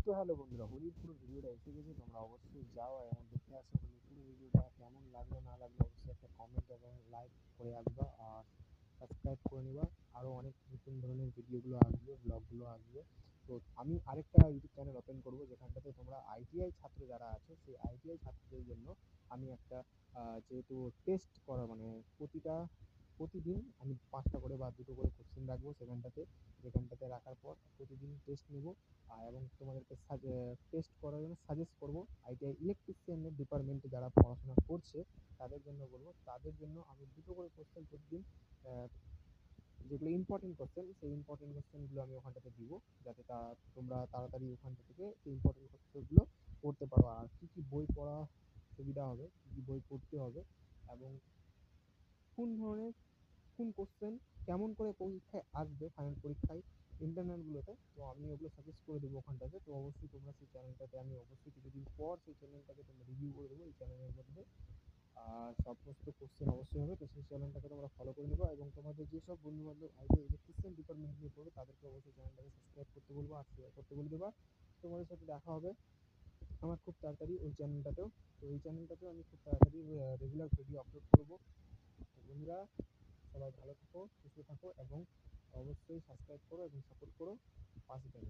তো হ্যালো বন্ধুরা, হোলির পুরো ভিডিওটা এসে গেছে। তোমরা অবশ্যই যাও এবং দেখে আসো হোলির পুরো ভিডিওটা। কেমন লাগলো না লাগলো অবশ্যই একটা কমেন্ট এবং লাইক করে আসবা, আর সাবস্ক্রাইব করে নিবা। আরও অনেক নতুন ধরনের ভিডিওগুলো আসবে, ব্লগগুলো আসবে। তো আমি আরেকটা ইউটিউব চ্যানেল ওপেন করবো, যেখানটাতে তোমরা আইটিআই ছাত্র যারা আছে সেই আইটিআই ছাত্রদের জন্য আমি একটা যেহেতু টেস্ট করা মানে প্রতিদিন আমি 5টা করে বা 2টো করে কোশ্চেন রাখবো যেখানটাতে রাখার পর প্রতিদিন টেস্ট নেব। এবং তোমাদেরকে টেস্ট করার জন্য সাজেস্ট করব। আইটিআই ইলেকট্রিশিয়ানের ডিপার্টমেন্টে যারা পড়াশোনা করছে তাদের জন্য বলবো, তাদের জন্য আমি 2টো করে কোশ্চেন প্রতিদিন, আহ, যেগুলো ইম্পর্টেন্ট কোশ্চেন সেই ইম্পর্টেন্ট কোশ্চেনগুলো আমি ওখানটাতে দিব, যাতে তোমরা তাড়াতাড়ি ওখানটা থেকে সেই ইম্পর্টেন্ট কোশ্চেনগুলো পড়তে পারো। আর কী কী বই পড়া সুবিধা হবে, কী কী বই পড়তে হবে, এবং কোন ধরনের কোন কোশ্চেন কেমন করে পরীক্ষায় আসবে, ফাইনাল পরীক্ষায় ইন্টারনালগুলোতে, তো আমি ওগুলো সাজেস্ট করে দেবো ওখানটাতে। তো অবশ্যই তোমরা সেই চ্যানেলটাতে, আমি অবশ্যই কিছুদিন পর সেই চ্যানেলটাকে তোমরা রিভিউ করে দেবো এই চ্যানেলের মধ্যে। আর সমস্ত কোশ্চেন অবশ্যই হবে, তো সেই চ্যানেলটাকে তোমরা ফলো করে নিবা। এবং তোমাদের যেসব বন্ধু বান্ধব আইটি ইলেকট্রিশিয়ান ডিপার্টমেন্ট নিয়ে পড়বে তাদেরকে অবশ্যই চ্যানেলটাকে সাবস্ক্রাইব করতে বলবো আর শেয়ার করতে বলে দেবা। তোমাদের সাথে দেখা হবে আমার খুব তাড়াতাড়ি ওই চ্যানেলটাতেও। তো এই চ্যানেলটাতেও আমি খুব তাড়াতাড়ি রেগুলার ভিডিও আপলোড করবো। তো বন্ধুরা, সবাই ভালো থাকো, সুস্থ থাকো এবং অবশ্যই সাবস্ক্রাইব করো এবং সাপোর্ট করো, পাশে থেকো।